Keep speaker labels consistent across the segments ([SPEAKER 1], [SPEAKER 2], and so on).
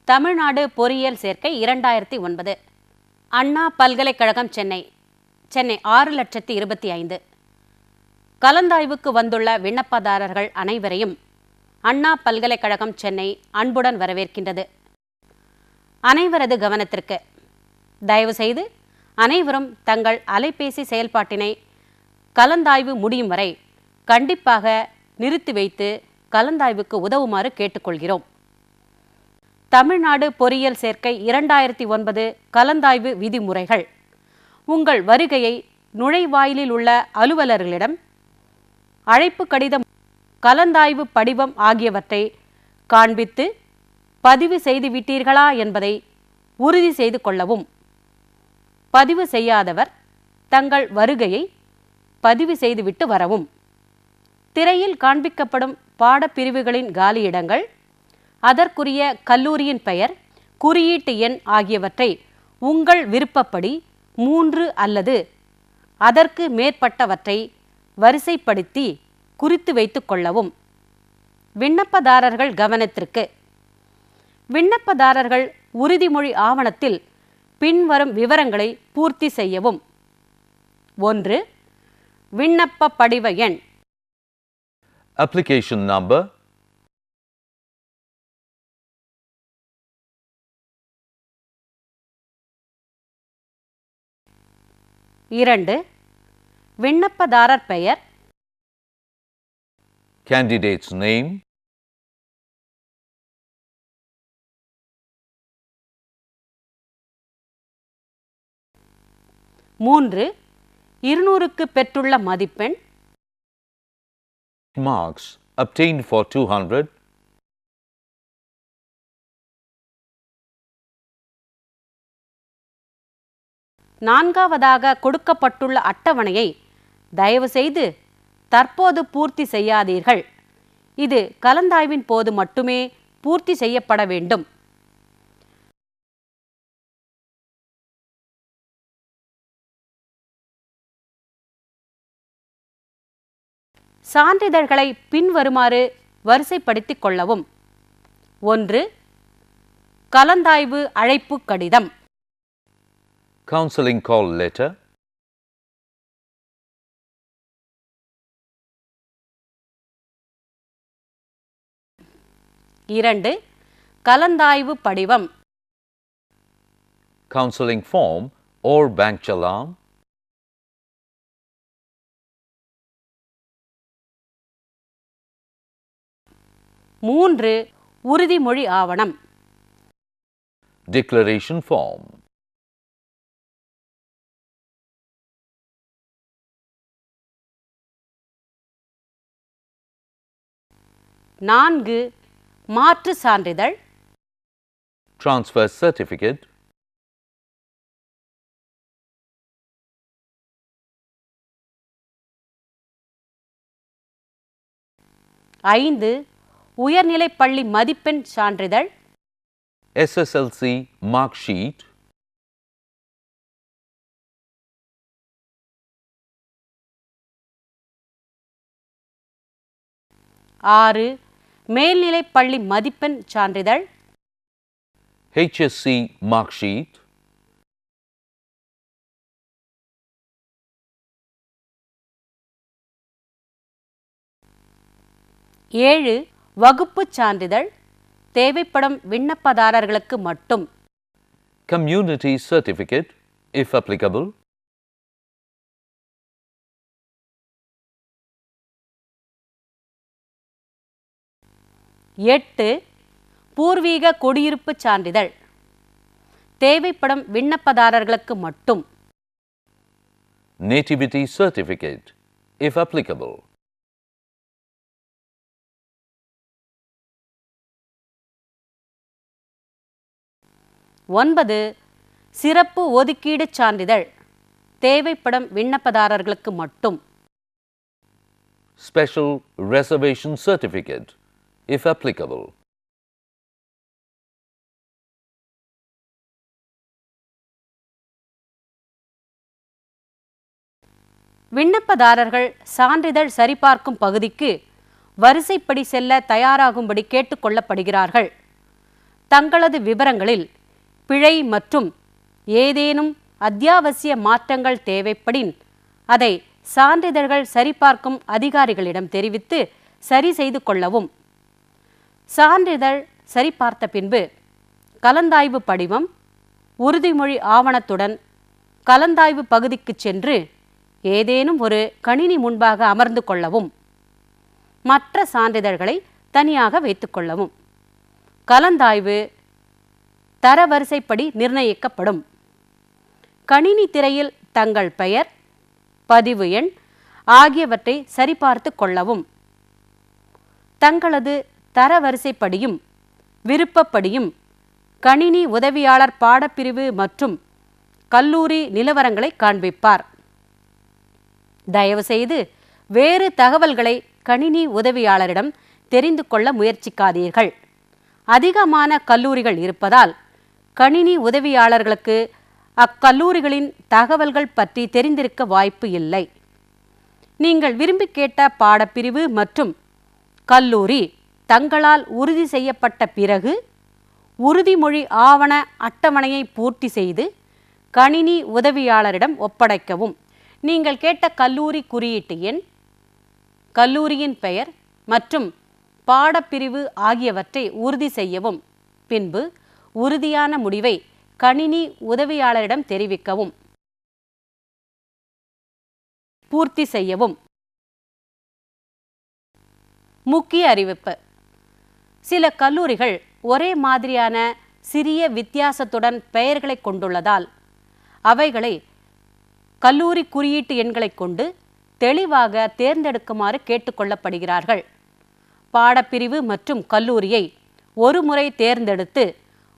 [SPEAKER 1] தமிழ்நாடு பொறியியல் சேர்க்கை 2009. அண்ணா பல்கலைக்கழகம் சென்னை 6,25,000. கலந்தாய்வுக்கு வந்துள்ள விண்ணப்பதாரர்கள் அனைவரையும் அண்ணா பல்கலைக்கழகம் சென்னை அன்புடன் வரவேற்கின்றது. அனைவரது கவனத்திற்கு தயவுசெய்து அனைவரும் தங்கள் அலைபேசி செயல்பாட்டினை கலந்தாய்வு முடியும் வரை கண்டிப்பாக நிறுத்தி வைத்து கலந்தாய்வுக்கு உதவுமாறு கேட்டுக்கொள்கிறோம். தமிழ்நாடு பொறியியல் சேர்க்கை 2009 கலந்தாய்வு விதிமுறைகள். உங்கள் வருகையை நுழைவாயிலில் உள்ள அலுவலர்களிடம் அழைப்பு கடிதம், கலந்தாய்வு படிவம் ஆகியவற்றை காண்பித்து பதிவு செய்து விட்டீர்களா என்பதை உறுதி செய்து கொள்ளவும். பதிவு செய்யாதவர் தங்கள் வருகையை பதிவு செய்துவிட்டு வரவும். திரையில் காண்பிக்கப்படும் பாடப்பிரிவுகளின் காலியிடங்கள், அதற்குரிய கல்லூரியின் பெயர், குறியீட்டு எண் ஆகியவற்றை உங்கள் விருப்பப்படி 3 அல்லது அதற்கு மேற்பட்டவற்றை வரிசைப்படுத்தி குறித்து வைத்துக் கொள்ளவும். விண்ணப்பதாரர்கள் கவனத்திற்கு விண்ணப்பதாரர்கள் உறுதிமொழி ஆவணத்தில் பின்வரும் விவரங்களை பூர்த்தி செய்யவும். 1. விண்ணப்ப படிவ எண்.
[SPEAKER 2] Application number.
[SPEAKER 1] 2. விண்ணப்பதாரர் பெயர்.
[SPEAKER 2] Candidate's name.
[SPEAKER 1] 3. 200க்கு பெற்றுள்ள மதிப்பெண்.
[SPEAKER 2] Marks obtained for 200.
[SPEAKER 1] 4வதாக கொடுக்கப்பட்டுள்ள அட்டவணையை தயவு செய்து தற்போது பூர்த்தி செய்யாதீர்கள். இது கலந்தாய்வின் போது மட்டுமே பூர்த்தி செய்யப்பட வேண்டும். சான்றிதழ்களை பின்வருமாறு வரிசைப்படுத்திக் கொள்ளவும். 1. கலந்தாய்வு அழைப்பு கடிதம்.
[SPEAKER 2] Counseling call letter.
[SPEAKER 1] 2. கலந்தாய்வு படிவம்.
[SPEAKER 2] Counseling form or bank challan.
[SPEAKER 1] 3. உறுதிமொழி ஆவணம்.
[SPEAKER 2] Declaration form.
[SPEAKER 1] 4. மாற்று சான்றிதழ்.
[SPEAKER 2] Transfer certificate.
[SPEAKER 1] 5. உயர்நிலைப் பள்ளி மதிப்பெண் சான்றிதழ்.
[SPEAKER 2] SSLC mark sheet.
[SPEAKER 1] 6. மேல்நிலைப் பள்ளி மதிப்பெண் சான்றிதழ்.
[SPEAKER 2] HSC mark sheet.
[SPEAKER 1] 7. வகுப்பு சான்றிதழ். தேவைப்படும் விண்ணப்பதாரர்களுக்கு மட்டும்.
[SPEAKER 2] Community certificate if applicable.
[SPEAKER 1] 8. பூர்வீக குடியிருப்பு சான்றிதழ். தேவைப்படும் விண்ணப்பதாரர்களுக்கு மட்டும்.
[SPEAKER 2] Nativity certificate if applicable.
[SPEAKER 1] 9. சிறப்பு ஒதுக்கீடு சான்றிதழ். தேவைப்படும் விண்ணப்பதாரர்களுக்கு மட்டும்.
[SPEAKER 2] Special reservation certificate if applicable.
[SPEAKER 1] விண்ணப்பதாரர்கள் சான்றிதழ் சரிபார்க்கும் பகுதிக்கு வரிசைப்படி செல்ல தயாராகும்படி கேட்டுக்கொள்ளப்படுகிறார்கள். தங்களது விவரங்களில் பிழை மற்றும் ஏதேனும் அத்தியாவசிய மாற்றங்கள் தேவைப்படின் அதை சான்றிதழ்கள் சரிபார்க்கும் அதிகாரிகளிடம் தெரிவித்து சரி செய்து கொள்ளவும். சான்றிதழ் சரிபார்த்த பின்பு கலந்தாய்வு படிவம், உறுதிமொழி ஆவணத்துடன் கலந்தாய்வு பகுதிக்கு சென்று ஏதேனும் ஒரு கணினி முன்பாக அமர்ந்து கொள்ளவும். மற்ற சான்றிதழ்களை தனியாக வைத்துக்கொள்ளவும். கலந்தாய்வு தரவரிசைப்படி நிர்ணயிக்கப்படும். கணினி திரையில் தங்கள் பெயர், பதிவு எண் ஆகியவற்றை சரிபார்த்து கொள்ளவும். தங்களது தரவரிசைப்படியும் விருப்பப்படியும் கணினி உதவியாளர் பாடப்பிரிவு மற்றும் கல்லூரி நிலவரங்களை காண்பிப்பார். தயவுசெய்து வேறு தகவல்களை கணினி உதவியாளரிடம் தெரிந்து கொள்ள முயற்சிக்காதீர்கள். அதிகமான கல்லூரிகள் இருப்பதால் கணினி உதவியாளர்களுக்கு அக்கல்லூரிகளின் தகவல்கள் பற்றி தெரிந்திருக்க வாய்ப்பு இல்லை. நீங்கள் விரும்பி கேட்ட பாடப்பிரிவு மற்றும் கல்லூரி தங்களால் உறுதி செய்யப்பட்ட பிறகு உறுதிமொழி ஆவண அட்டவணையை பூர்த்தி செய்து கணினி உதவியாளரிடம் ஒப்படைக்கவும். நீங்கள் கேட்ட கல்லூரி குறியீட்டு எண், கல்லூரியின் பெயர் மற்றும் பாடப்பிரிவு ஆகியவற்றை உறுதி செய்யவும். பின்பு உறுதியான முடிவை கணினி உதவியாளரிடம் தெரிவிக்கவும். பூர்த்தி செய்யவும். முக்கிய அறிவிப்பு: சில கல்லூரிகள் ஒரே மாதிரியான சிறிய வித்தியாசத்துடன் பெயர்களை கொண்டுள்ளதால் அவைகளை கல்லூரி குறியீட்டு எண்களை கொண்டு தெளிவாக தேர்ந்தெடுக்குமாறு கேட்டுக்கொள்ளப்படுகிறார்கள். பாடப்பிரிவு மற்றும் கல்லூரியை ஒரு முறை தேர்ந்தெடுத்து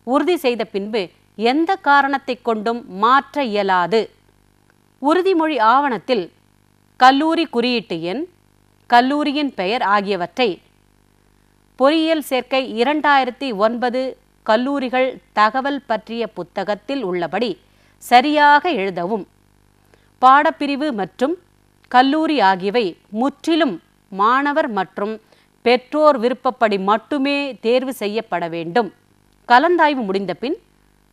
[SPEAKER 1] உறுதி செய்த பின்பு எந்த காரணத்தை கொண்டும் மாற்ற இயலாது. உறுதிமொழி ஆவணத்தில் கல்லூரி குறியீட்டு எண், கல்லூரியின் பெயர் ஆகியவற்றை பொறியியல் சேர்க்கை 2009 கல்லூரிகள் தகவல் பற்றிய புத்தகத்தில் உள்ளபடி சரியாக எழுதவும். பாடப்பிரிவு மற்றும் கல்லூரி ஆகியவை முற்றிலும் மாணவர் மற்றும் பெற்றோர் விருப்பப்படி மட்டுமே தேர்வு செய்யப்பட வேண்டும். கலந்தாய்வு முடிந்த பின்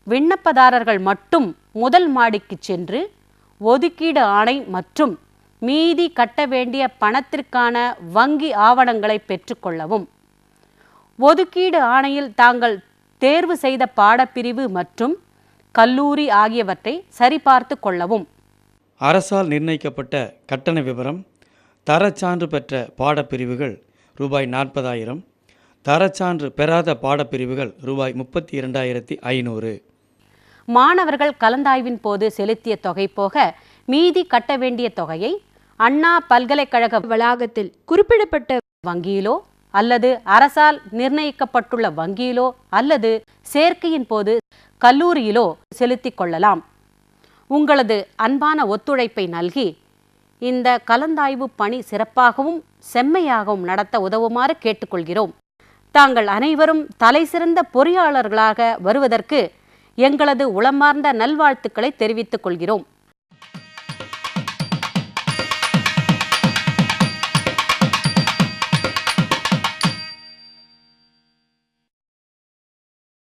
[SPEAKER 1] விண்ணப்பதாரர்கள் மட்டும் முதல் மாடிக்கு சென்று ஒதுக்கீடு ஆணை மற்றும் மீதி கட்ட வேண்டிய பணத்திற்கான வங்கி ஆவணங்களை பெற்றுக்கொள்ளவும். ஒதுக்கீடு ஆணையில் தாங்கள் தேர்வு செய்த பாடப்பிரிவு மற்றும் கல்லூரி ஆகியவற்றை சரிபார்த்து கொள்ளவும்.
[SPEAKER 3] அரசால் நிர்ணயிக்கப்பட்ட கட்டண விவரம்: தரச்சான்று பெற்ற பாடப்பிரிவுகள் ரூபாய் 40,000, தரச்சான்று பெறாத பாடப்பிரிவுகள் ரூபாய் 32,500.
[SPEAKER 1] மாணவர்கள் கலந்தாய்வின் போது செலுத்திய தொகை போக மீதி கட்ட வேண்டிய தொகையை அண்ணா பல்கலைக்கழக வளாகத்தில் குறிப்பிடப்பட்ட வங்கியிலோ அல்லது அரசால் நிர்ணயிக்கப்பட்டுள்ள வங்கியிலோ அல்லது சேர்க்கையின் போது கல்லூரியிலோ செலுத்திக் கொள்ளலாம். உங்களது அன்பான ஒத்துழைப்பை நல்கி இந்த கலந்தாய்வு பணி சிறப்பாகவும் செம்மையாகவும் நடத்த உதவுமாறு கேட்டுக்கொள்கிறோம். தாங்கள் அனைவரும் தலைசிறந்த பொறியாளர்களாக வருவதற்கு எங்களது உளமார்ந்த நல்வாழ்த்துக்களை தெரிவித்துக் கொள்கிறோம்.